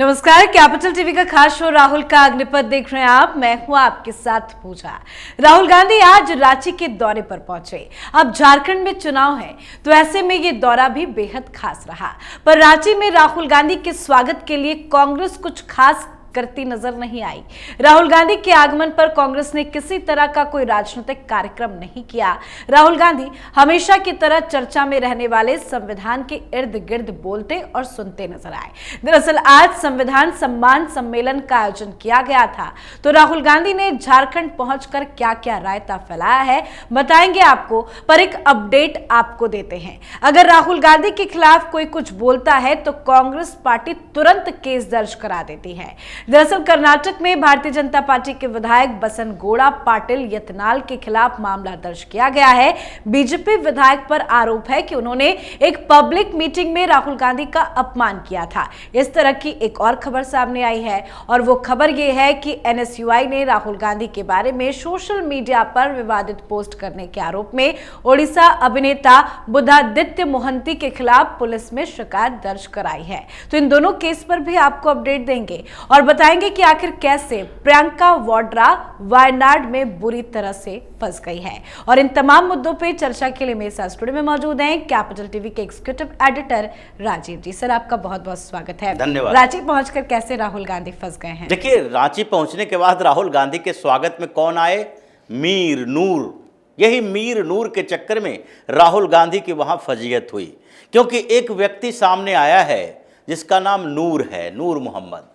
नमस्कार, capital TV का खास शो राहुल का अग्निपथ देख रहे हैं आप। मैं हूं आपके साथ पूजा। राहुल गांधी आज रांची के दौरे पर पहुंचे। अब झारखंड में चुनाव है तो ऐसे में ये दौरा भी बेहद खास रहा। पर रांची में राहुल गांधी के स्वागत के लिए कांग्रेस कुछ खास करती नजर नहीं आई। राहुल गांधी के आगमन पर कांग्रेस ने किसी तरह का कोई राजनीतिक कार्यक्रम नहीं किया। राहुल गांधी हमेशा की तरह चर्चा में रहने वाले संविधान के इर्द गिर्द बोलते और सुनते नजर आए। दरअसल आज संविधान सम्मान सम्मेलन का आयोजन किया गया था, तो राहुल गांधी ने झारखंड पहुंचकर क्या क्या रायता फैलाया है बताएंगे आपको, पर एक अपडेट आपको देते हैं। अगर राहुल गांधी के खिलाफ कोई कुछ बोलता है तो कांग्रेस पार्टी तुरंत केस दर्ज करा देती है। दरअसल कर्नाटक में भारतीय जनता पार्टी के विधायक बसनगौड़ा पाटिल यत्नाल के खिलाफ मामला दर्ज किया गया है। बीजेपी विधायक पर आरोप है कि उन्होंने एक पब्लिक मीटिंग में राहुल गांधी का अपमान किया था। इस तरह की एक और खबर सामने आई है और वो खबर ये है कि एनएसयूआई ने राहुल गांधी के बारे में सोशल मीडिया पर विवादित पोस्ट करने के आरोप में ओडिशा अभिनेता बुद्धादित्य मोहंती के खिलाफ पुलिस में शिकायत दर्ज कराई है। तो इन दोनों केस पर भी आपको अपडेट देंगे और बताएंगे कि आखिर कैसे प्रियंका वाड्रा वायनाड में बुरी तरह से फंस गई है। और इन तमाम मुद्दों पे चर्चा के लिए मेरे साथ स्टूडियो में मौजूद हैं कैपिटल टीवी के एग्जीक्यूटिव एडिटर राजीव जी। सर, आपका बहुत बहुत स्वागत है। धन्यवाद। रांची पहुंचकर कैसे राहुल गांधी फंस गए हैं? देखिए, रांची पहुंचने के बाद राहुल गांधी के स्वागत में कौन आए? मीर नूर। यही मीर नूर के चक्कर में राहुल गांधी की वहां फजीयत हुई, क्योंकि एक व्यक्ति सामने आया है जिसका नाम नूर है, नूर मोहम्मद।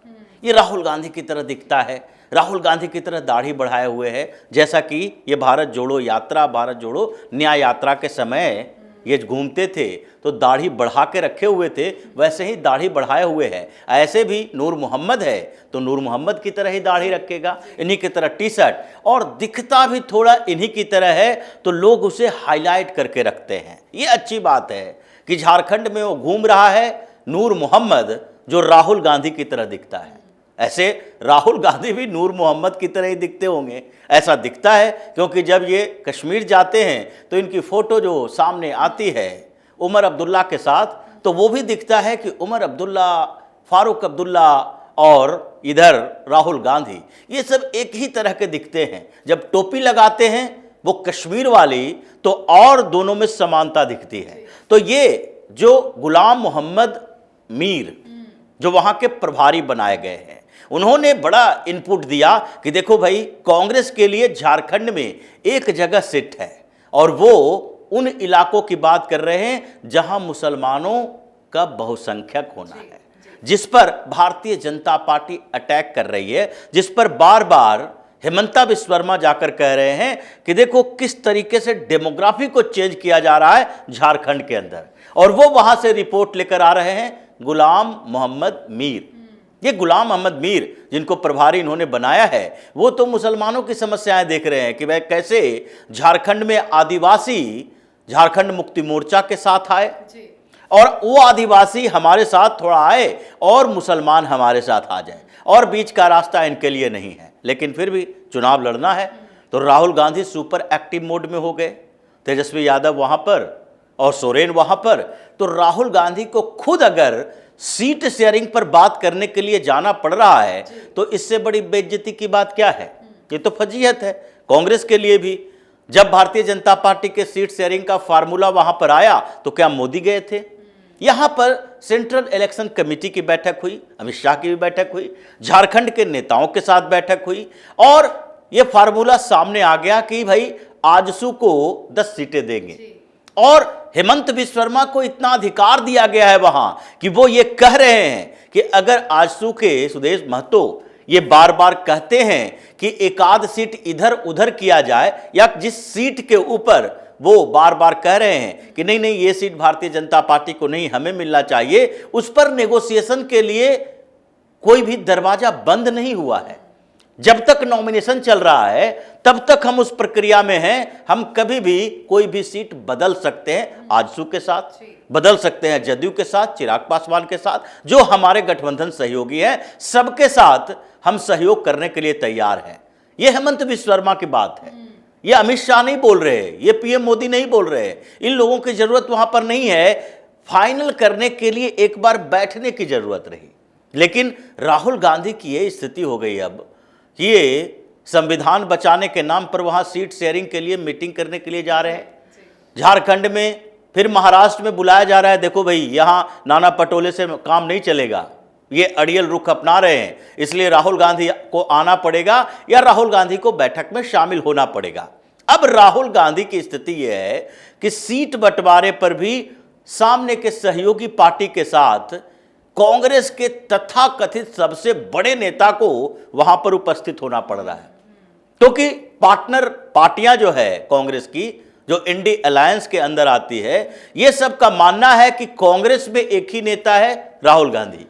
ये राहुल गांधी की तरह दिखता है, राहुल गांधी की तरह दाढ़ी बढ़ाए हुए है, जैसा कि ये भारत जोड़ो यात्रा, भारत जोड़ो न्याय यात्रा के समय ये घूमते थे तो दाढ़ी बढ़ा के रखे हुए थे, वैसे ही दाढ़ी बढ़ाए हुए है। ऐसे भी नूर मोहम्मद है तो नूर मोहम्मद की तरह ही दाढ़ी रखेगा, इन्हीं की तरह टी शर्ट, और दिखता भी थोड़ा इन्हीं की तरह है तो लोग उसे हाईलाइट करके रखते हैं। ये अच्छी बात है कि झारखंड में वो घूम रहा है नूर मोहम्मद, जो राहुल गांधी की तरह दिखता है। ऐसे राहुल गांधी भी नूर मोहम्मद की तरह ही दिखते होंगे, ऐसा दिखता है, क्योंकि जब ये कश्मीर जाते हैं तो इनकी फ़ोटो जो सामने आती है उमर अब्दुल्ला के साथ, तो वो भी दिखता है कि उमर अब्दुल्ला, फारूक अब्दुल्ला और इधर राहुल गांधी, ये सब एक ही तरह के दिखते हैं। जब टोपी लगाते हैं वो कश्मीर वाली, तो और दोनों में समानता दिखती है। तो ये जो गुलाम मोहम्मद मीर जो वहाँ के प्रभारी बनाए गए हैं, उन्होंने बड़ा इनपुट दिया कि देखो भाई, कांग्रेस के लिए झारखंड में एक जगह सिट है और वो उन इलाकों की बात कर रहे हैं जहां मुसलमानों का बहुसंख्यक होना है, जिस पर भारतीय जनता पार्टी अटैक कर रही है, जिस पर बार बार हेमंता बिस्वा शर्मा जाकर कह रहे हैं कि देखो किस तरीके से डेमोग्राफी को चेंज किया जा रहा है झारखंड के अंदर, और वो वहां से रिपोर्ट लेकर आ रहे हैं गुलाम मोहम्मद मीर। ये गुलाम मोहम्मद मीर जिनको प्रभारी इन्होंने बनाया है, वो तो मुसलमानों की समस्याएं देख रहे हैं कि वह कैसे झारखंड में आदिवासी झारखंड मुक्ति मोर्चा के साथ आए और वो आदिवासी हमारे साथ थोड़ा आए और मुसलमान हमारे साथ आ जाए, और बीच का रास्ता इनके लिए नहीं है। लेकिन फिर भी चुनाव लड़ना है तो Rahul Gandhi super active mode में हो गए, तेजस्वी यादव वहां पर और सोरेन वहां पर। तो राहुल गांधी को खुद अगर सीट शेयरिंग पर बात करने के लिए जाना पड़ रहा है तो इससे बड़ी बेइज्जती की बात क्या है? ये तो फजीहत है कांग्रेस के लिए भी। जब भारतीय जनता पार्टी के सीट शेयरिंग का फार्मूला वहां पर आया तो क्या मोदी गए थे? यहां पर सेंट्रल इलेक्शन कमेटी की बैठक हुई, अमित शाह की भी बैठक हुई, झारखंड के नेताओं के साथ बैठक हुई, और यह फार्मूला सामने आ गया कि भाई आजसू को 10 सीटें देंगे। और हेमंत बिस्वा शर्मा को इतना अधिकार दिया गया है वहां कि वो ये कह रहे हैं कि अगर आजसू के सुदेश महतो ये बार बार कहते हैं कि एक आध सीट इधर उधर किया जाए, या जिस सीट के ऊपर वो बार बार कह रहे हैं कि नहीं नहीं ये सीट भारतीय जनता पार्टी को नहीं, हमें मिलना चाहिए, उस पर नेगोशिएशन के लिए कोई भी दरवाजा बंद नहीं हुआ है। जब तक नॉमिनेशन चल रहा है तब तक हम उस प्रक्रिया में हैं। हम कभी भी कोई भी सीट बदल सकते हैं, आजसू के साथ बदल सकते हैं, जदयू के साथ, चिराग पासवान के साथ, जो हमारे गठबंधन सहयोगी हैं, सबके साथ हम सहयोग करने के लिए तैयार हैं। यह हेमंत बिस्वा शर्मा की बात है, ये अमित शाह नहीं बोल रहे, ये पीएम मोदी नहीं बोल रहे। इन लोगों की जरूरत वहां पर नहीं है, फाइनल करने के लिए एक बार बैठने की जरूरत रही। लेकिन राहुल गांधी की ये स्थिति हो गई अब कि ये संविधान बचाने के नाम पर वहां सीट शेयरिंग के लिए मीटिंग करने के लिए जा रहे हैं। झारखंड में, फिर महाराष्ट्र में बुलाया जा रहा है, देखो भाई यहां नाना पटोले से काम नहीं चलेगा, ये अड़ियल रुख अपना रहे हैं, इसलिए राहुल गांधी को आना पड़ेगा या राहुल गांधी को बैठक में शामिल होना पड़ेगा। अब राहुल गांधी की स्थिति यह है कि सीट बंटवारे पर भी सामने के सहयोगी पार्टी के साथ कांग्रेस के तथाकथित सबसे बड़े नेता को वहां पर उपस्थित होना पड़ रहा है, क्योंकि पार्टनर पार्टियां जो है कांग्रेस की, जो इंडी अलायंस के अंदर आती है, ये सब का मानना है कि कांग्रेस में एक ही नेता है राहुल गांधी,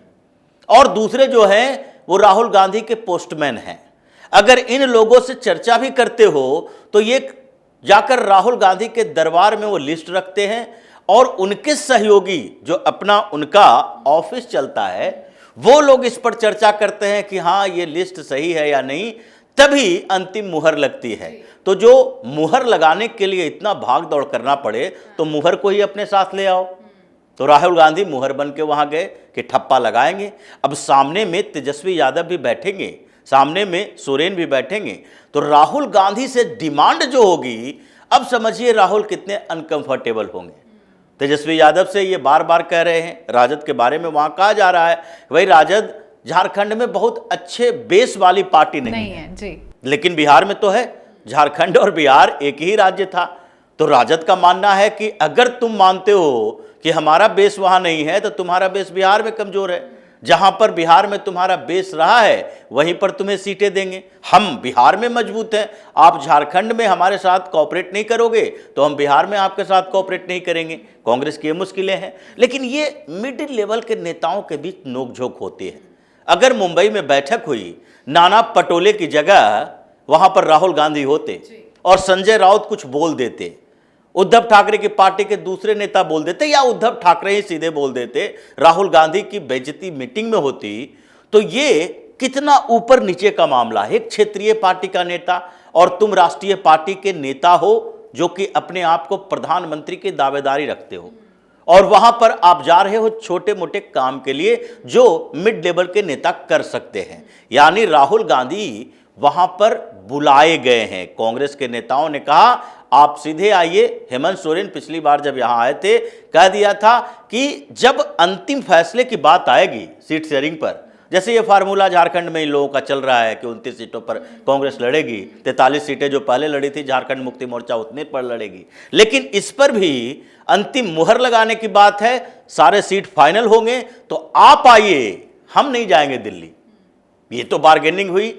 और दूसरे जो हैं वो राहुल गांधी के पोस्टमैन हैं। अगर इन लोगों से चर्चा भी करते हो तो ये जाकर राहुल गांधी के दरबार में वो लिस्ट रखते हैं और उनके सहयोगी जो अपना उनका ऑफिस चलता है वो लोग इस पर चर्चा करते हैं कि हाँ ये लिस्ट सही है या नहीं, तभी अंतिम मुहर लगती है। तो जो मुहर लगाने के लिए इतना भाग दौड़ करना पड़े तो मुहर को ही अपने साथ ले आओ। तो राहुल गांधी मुहर बन के वहां गए कि ठप्पा लगाएंगे। अब सामने में तेजस्वी यादव भी बैठेंगे, सामने में सोरेन भी बैठेंगे, तो राहुल गांधी से डिमांड जो होगी, अब समझिए राहुल कितने अनकंफर्टेबल होंगे। तेजस्वी यादव से ये बार बार कह रहे हैं, राजद के बारे में वहां कहा जा रहा है भाई राजद झारखंड में बहुत अच्छे बेस वाली पार्टी नहीं है जी, लेकिन बिहार में तो है। झारखंड और बिहार एक ही राज्य था। तो राजद का मानना है कि अगर तुम मानते हो कि हमारा बेस वहां नहीं है तो तुम्हारा बेस बिहार में कमजोर है, जहां पर बिहार में तुम्हारा बेस रहा है वहीं पर तुम्हें सीटें देंगे। हम बिहार में मजबूत हैं, आप झारखंड में हमारे साथ कोऑपरेट नहीं करोगे तो हम बिहार में आपके साथ कोऑपरेट नहीं करेंगे। कांग्रेस की ये मुश्किलें हैं, लेकिन ये मिडिल लेवल के नेताओं के बीच नोकझोंक होती है। अगर मुंबई में बैठक हुई, नाना पटोले की जगह वहां पर राहुल गांधी होते और संजय राउत कुछ बोल देते, उद्धव ठाकरे की पार्टी के दूसरे नेता बोल देते या उद्धव ठाकरे ही सीधे बोल देते, राहुल गांधी की बेइज्जती मीटिंग में होती, तो ये कितना ऊपर नीचे का मामला है। एक क्षेत्रीय पार्टी का नेता और तुम राष्ट्रीय पार्टी के नेता हो जो कि अपने आप को प्रधानमंत्री की दावेदारी रखते हो, और वहां पर आप जा रहे हो छोटे मोटे काम के लिए जो मिड लेवल के नेता कर सकते हैं। यानी राहुल गांधी वहां पर बुलाए गए हैं। कांग्रेस के नेताओं ने कहा आप सीधे आइए। हेमंत सोरेन पिछली बार जब यहां आए थे कह दिया था कि जब अंतिम फैसले की बात आएगी सीट शेयरिंग पर, जैसे ये फार्मूला झारखंड में इन लोगों का चल रहा है कि 29 सीटों पर कांग्रेस लड़ेगी, 43 सीटें जो पहले लड़ी थी झारखंड मुक्ति मोर्चा उतने पर लड़ेगी, लेकिन इस पर भी अंतिम मुहर लगाने की बात है, सारे सीट फाइनल होंगे तो आप आइए, हम नहीं जाएंगे दिल्ली। ये तो बार्गेनिंग हुई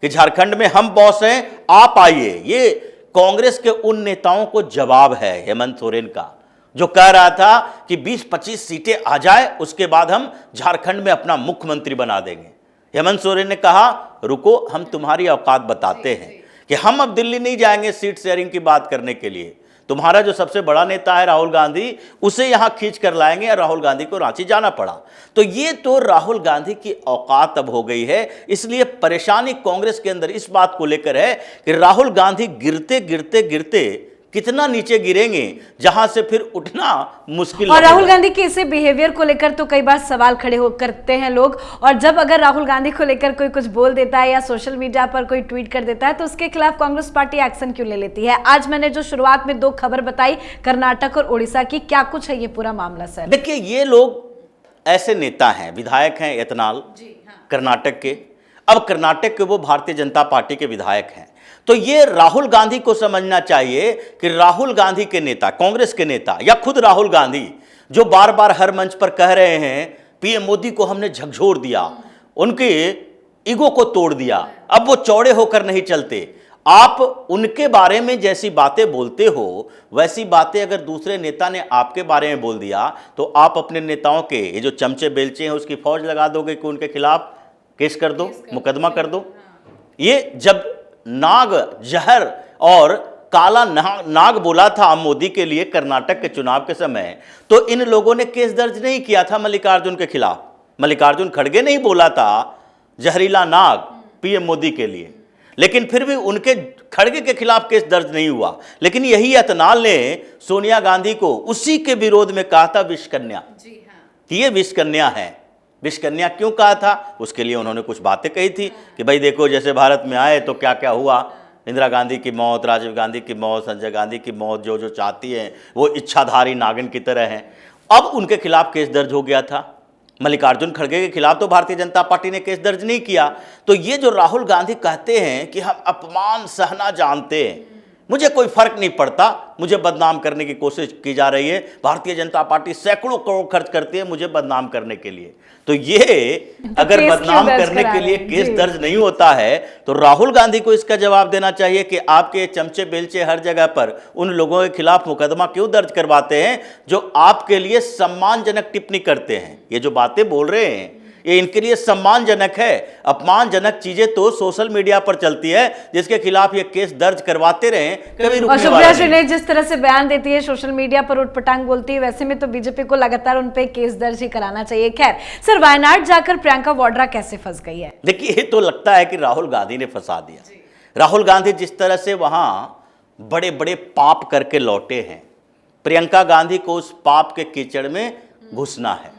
कि झारखंड में हम बॉस हैं, आप आइए। ये कांग्रेस के उन नेताओं को जवाब है हेमंत सोरेन का, जो कह रहा था कि 20-25 सीटें आ जाए उसके बाद हम झारखंड में अपना मुख्यमंत्री बना देंगे। हेमंत सोरेन ने कहा रुको, हम तुम्हारी औकात बताते हैं कि हम अब दिल्ली नहीं जाएंगे सीट शेयरिंग की बात करने के लिए। तुम्हारा जो सबसे बड़ा नेता है राहुल गांधी, उसे यहां खींच कर लाएंगे, और राहुल गांधी को रांची जाना पड़ा। तो ये तो राहुल गांधी की औकात अब हो गई है। इसलिए परेशानी कांग्रेस के अंदर इस बात को लेकर है कि राहुल गांधी गिरते गिरते गिरते कितना नीचे गिरेंगे जहां से फिर उठना मुश्किल। और राहुल गांधी के इसे बिहेवियर को लेकर तो कई बार सवाल खड़े हो करते हैं लोग, और जब अगर राहुल गांधी को लेकर कोई कुछ बोल देता है या सोशल मीडिया पर कोई ट्वीट कर देता है तो उसके खिलाफ कांग्रेस पार्टी एक्शन क्यों ले लेती है। आज मैंने जो शुरुआत में 2 खबर बताई कर्नाटक और उड़ीसा की, क्या कुछ है ये पूरा मामला सर? देखिए ये लोग ऐसे नेता हैं, विधायक हैं एतनाल कर्नाटक के। अब कर्नाटक के वो भारतीय जनता पार्टी के विधायक हैं, तो ये राहुल गांधी को समझना चाहिए कि राहुल गांधी के नेता, कांग्रेस के नेता या खुद राहुल गांधी जो बार बार हर मंच पर कह रहे हैं पीएम मोदी को हमने झकझोर दिया, उनके ईगो को तोड़ दिया, अब वो चौड़े होकर नहीं चलते। आप उनके बारे में जैसी बातें बोलते हो वैसी बातें अगर दूसरे नेता ने आपके बारे में बोल दिया तो आप अपने नेताओं के ये जो चमचे बेलचे हैं उसकी फौज लगा दोगे कि उनके खिलाफ केस कर दो, मुकदमा कर दो। ये जब नाग जहर और काला नाग बोला था मोदी के लिए कर्नाटक के चुनाव के समय, तो इन लोगों ने केस दर्ज नहीं किया था मल्लिकार्जुन के खिलाफ। मल्लिकार्जुन खड़गे नहीं बोला था जहरीला नाग पीएम मोदी के लिए, लेकिन फिर भी उनके खड़गे के खिलाफ केस दर्ज नहीं हुआ। लेकिन यही अतनाल ने सोनिया गांधी को उसी के विरोध में कहा था विष कन्या, कि ये विष कन्या है। विष कन्या क्यों कहा था? उसके लिए उन्होंने कुछ बातें कही थी कि भाई देखो, जैसे भारत में आए तो क्या क्या हुआ, इंदिरा गांधी की मौत, राजीव गांधी की मौत, संजय गांधी की मौत, जो जो चाहती हैं वो इच्छाधारी नागिन की तरह हैं। अब उनके खिलाफ केस दर्ज हो गया था। मल्लिकार्जुन खड़गे के खिलाफ तो भारतीय जनता पार्टी ने केस दर्ज नहीं किया। तो ये जो राहुल गांधी कहते हैं कि हम अपमान सहना जानते हैं, मुझे कोई फर्क नहीं पड़ता, मुझे बदनाम करने की कोशिश की जा रही है, भारतीय जनता पार्टी सैकड़ों करोड़ खर्च करती है मुझे बदनाम करने के लिए। तो ये अगर बदनाम करने के लिए केस दर्ज नहीं होता है तो राहुल गांधी को इसका जवाब देना चाहिए कि आपके चमचे बेलचे हर जगह पर उन लोगों के खिलाफ मुकदमा क्यों दर्ज करवाते हैं जो आपके लिए सम्मानजनक टिप्पणी करते हैं। ये जो बातें बोल रहे हैं ये इनके लिए सम्मानजनक है। अपमानजनक चीजें तो सोशल मीडिया पर चलती है, जिसके खिलाफ ये केस दर्ज करवाते रहे कभी रुकने वाला नहीं। सुप्रिया श्रीनेश जिस तरह से बयान देती है, सोशल मीडिया पर उठपटांग बोलती है, वैसे में तो बीजेपी को लगातार उन पे केस दर्ज ही कराना चाहिए। खैर सर, वायनाड जाकर प्रियंका वाड्रा कैसे फंस गई है? देखिए, ये तो लगता है कि राहुल गांधी ने फंसा दिया। राहुल गांधी जिस तरह से वहां बड़े बड़े पाप करके लौटे हैं, प्रियंका गांधी को उस पाप के कीचड़ में घुसना है।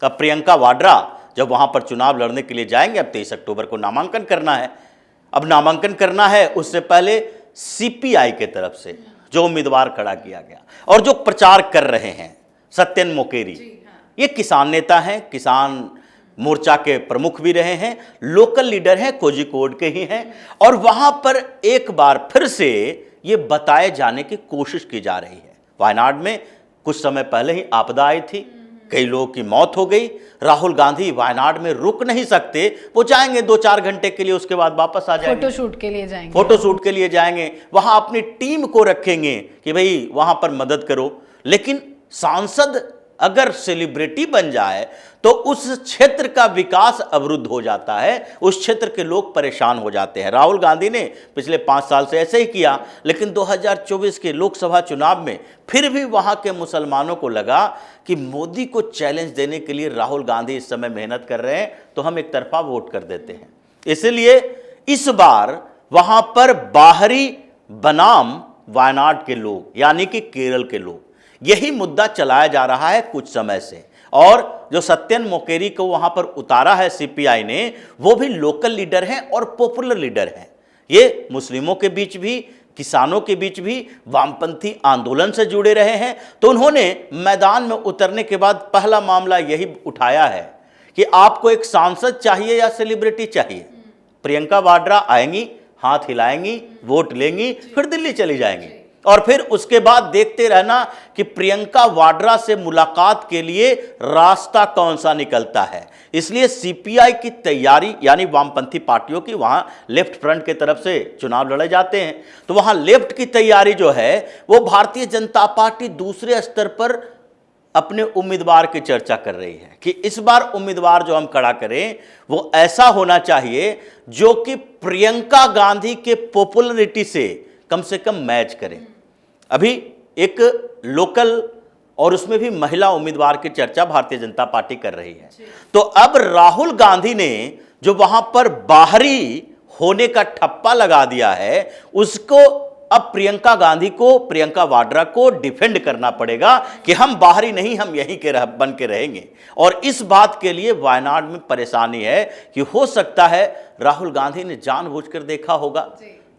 अब प्रियंका वाड्रा जब वहां पर चुनाव लड़ने के लिए जाएंगे, अब 23 अक्टूबर को नामांकन करना है। अब नामांकन करना है, उससे पहले सीपीआई के तरफ से जो उम्मीदवार खड़ा किया गया और जो प्रचार कर रहे हैं सत्यन मोकेरी, ये किसान नेता हैं, किसान मोर्चा के प्रमुख भी रहे हैं, लोकल लीडर हैं, कोझिकोड के ही हैं। और वहां पर एक बार फिर से ये बताए जाने की कोशिश की जा रही है। वायनाड में कुछ समय पहले ही आपदा आई थी, कई लोगों की मौत हो गई। राहुल गांधी वायनाड में रुक नहीं सकते, वो जाएंगे 2-4 घंटे के लिए, उसके बाद वापस आ जाएंगे। फोटोशूट के लिए जाएंगे, फोटोशूट के लिए जाएंगे, वहां अपनी टीम को रखेंगे कि भाई वहां पर मदद करो। लेकिन सांसद अगर सेलिब्रिटी बन जाए तो उस क्षेत्र का विकास अवरुद्ध हो जाता है, उस क्षेत्र के लोग परेशान हो जाते हैं। राहुल गांधी ने पिछले 5 साल से ऐसे ही किया, लेकिन 2024 के लोकसभा चुनाव में फिर भी वहां के मुसलमानों को लगा कि मोदी को चैलेंज देने के लिए राहुल गांधी इस समय मेहनत कर रहे हैं, तो हम एक तरफा वोट कर देते हैं। इसलिए इस बार वहां पर बाहरी बनाम वायनाड के लोग, यानी कि केरल के लोग, यही मुद्दा चलाया जा रहा है कुछ समय से। और जो सत्यन मोकेरी को वहां पर उतारा है सीपीआई ने, वो भी लोकल लीडर हैं और पॉपुलर लीडर हैं। ये मुस्लिमों के बीच भी, किसानों के बीच भी वामपंथी आंदोलन से जुड़े रहे हैं। तो उन्होंने मैदान में उतरने के बाद पहला मामला यही उठाया है कि आपको एक सांसद चाहिए या सेलिब्रिटी चाहिए। प्रियंका वाड्रा आएंगी, हाथ हिलाएंगी, वोट लेंगी, फिर दिल्ली चली जाएंगी और फिर उसके बाद देखते रहना कि प्रियंका वाड्रा से मुलाकात के लिए रास्ता कौन सा निकलता है। इसलिए सीपीआई की तैयारी, यानी वामपंथी पार्टियों की, वहां लेफ्ट फ्रंट के तरफ से चुनाव लड़े जाते हैं, तो वहां लेफ्ट की तैयारी जो है वो भारतीय जनता पार्टी दूसरे स्तर पर अपने उम्मीदवार की चर्चा कर रही है कि इस बार उम्मीदवार जो हम खड़ा करें वो ऐसा होना चाहिए जो कि प्रियंका गांधी के पॉपुलरिटी से कम मैच करें। अभी एक लोकल और उसमें भी महिला उम्मीदवार की चर्चा भारतीय जनता पार्टी कर रही है। तो अब राहुल गांधी ने जो वहां पर बाहरी होने का ठप्पा लगा दिया है, उसको अब प्रियंका गांधी को, प्रियंका वाड्रा को डिफेंड करना पड़ेगा कि हम बाहरी नहीं, हम यहीं के बन के रहेंगे। और इस बात के लिए वायनाड में परेशानी है कि हो सकता है राहुल गांधी ने जानबूझकर देखा होगा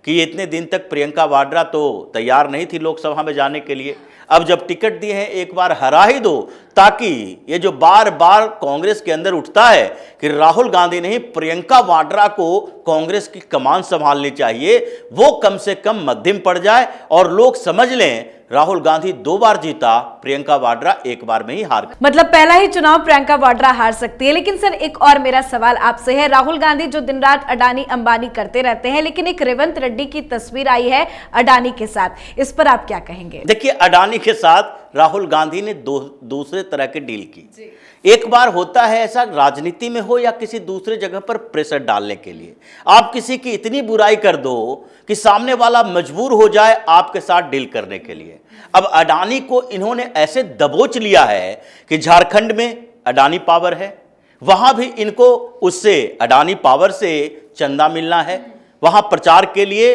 कि इतने दिन तक प्रियंका वाड्रा तो तैयार नहीं थी लोकसभा में जाने के लिए, अब जब टिकट दिए हैं एक बार हरा ही दो, ताकि ये जो बार बार कांग्रेस के अंदर उठता है कि राहुल गांधी नहीं प्रियंका वाड्रा को कांग्रेस की कमान संभालनी चाहिए, वो कम से कम मध्यम पड़ जाए और लोग समझ लें राहुल गांधी 2 बार जीता, प्रियंका वाड्रा 1 बार में ही हार गई। मतलब पहला ही चुनाव प्रियंका वाड्रा हार सकती है। लेकिन सर, एक और मेरा सवाल आपसे है, राहुल गांधी जो दिन रात अडानी अंबानी करते रहते हैं, लेकिन एक रेवंत रेड्डी की तस्वीर आई है अडानी के साथ, इस पर आप क्या कहेंगे? देखिए, अडानी के साथ राहुल गांधी ने दूसरे तरह की डील की। एक बार होता है ऐसा, राजनीति में हो या किसी दूसरे जगह पर प्रेशर डालने के लिए, आप किसी की इतनी बुराई कर दो कि सामने वाला मजबूर हो जाए आपके साथ डील करने के लिए। अब अडानी को इन्होंने ऐसे दबोच लिया है कि झारखंड में अडानी पावर है, वहां भी इनको उससे, अडानी पावर से चंदा मिलना है। वहां प्रचार के लिए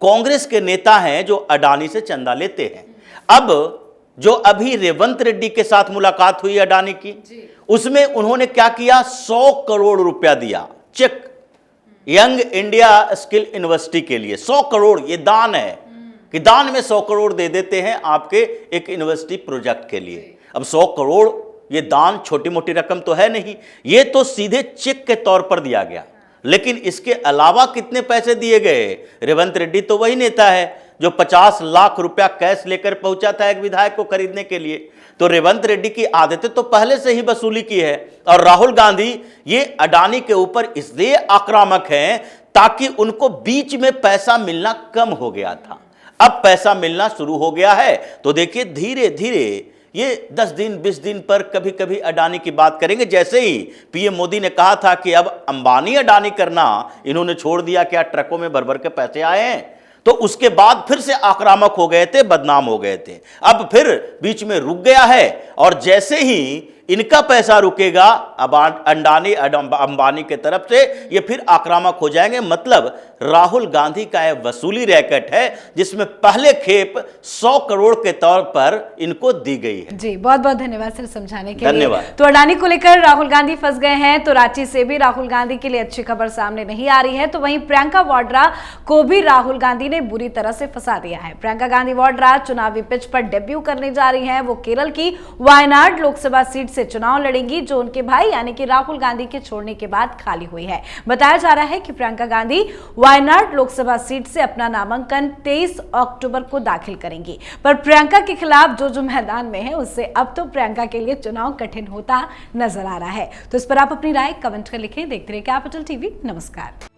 कांग्रेस के नेता हैं जो अडानी से चंदा लेते हैं। अब जो अभी रेवंत रेड्डी के साथ मुलाकात हुई अडानी की, उसमें उन्होंने क्या किया, 100 करोड़ रुपया दिया cheque young India skill university के लिए। 100 करोड़ ये दान है कि दान में 100 करोड़ दे देते हैं आपके एक यूनिवर्सिटी प्रोजेक्ट के लिए। अब 100 करोड़ ये दान छोटी मोटी रकम तो है नहीं, ये तो सीधे चेक के तौर पर दिया गया। लेकिन इसके अलावा कितने पैसे दिए गए? रेवंत रेड्डी तो वही नेता है जो 50 लाख रुपया कैश लेकर पहुंचा था एक विधायक को खरीदने के लिए। तो रेवंत रेड्डी की आदतें तो पहले से ही वसूली की है। और राहुल गांधी ये अडानी के ऊपर इसलिए आक्रामक हैं ताकि उनको बीच में पैसा मिलना कम हो गया था, अब पैसा मिलना शुरू हो गया है। तो देखिए धीरे धीरे ये 10 दिन 20 दिन पर कभी कभी अडानी की बात करेंगे। जैसे ही पीएम मोदी ने कहा था कि अब अंबानी अडानी करना इन्होंने छोड़ दिया, क्या ट्रकों में भर भर के पैसे आए हैं, तो उसके बाद फिर से आक्रामक हो गए थे, बदनाम हो गए थे। अब फिर बीच में रुक गया है और जैसे ही इनका पैसा रुकेगा अंबानी के तरफ से, ये फिर आक्रामक हो जाएंगे। मतलब राहुल गांधी का यह वसूली रैकेट है जिसमें पहले खेप 100 करोड़ के तौर पर इनको दी गई है। जी बहुत बहुत धन्यवाद सर समझाने के धन्यवाद। लिए। तो अडानी को लेकर राहुल गांधी फंस गए हैं, तो रांची से भी राहुल गांधी के लिए अच्छी खबर सामने नहीं आ रही है। तो वहीं प्रियंका वाड्रा को भी राहुल गांधी ने बुरी तरह से फंसा दिया है। प्रियंका गांधी वाड्रा चुनावी पिच पर डेब्यू करने जा रही है। वो केरल की वायनाड लोकसभा सीट से चुनाव लड़ेंगी, जो उनके भाई यानी कि राहुल गांधी के छोड़ने के बाद खाली हुई है। बताया जा रहा है कि प्रियंका गांधी वायनाड लोकसभा सीट से अपना नामांकन 23 अक्टूबर को दाखिल करेंगी। पर प्रियंका के खिलाफ जो मैदान में है, उससे अब तो प्रियंका के लिए चुनाव कठिन होता नजर आ रहा है। तो इस पर आप अपनी राय कमेंट कर लिखें। देखते रहिए कैपिटल टीवी। नमस्कार।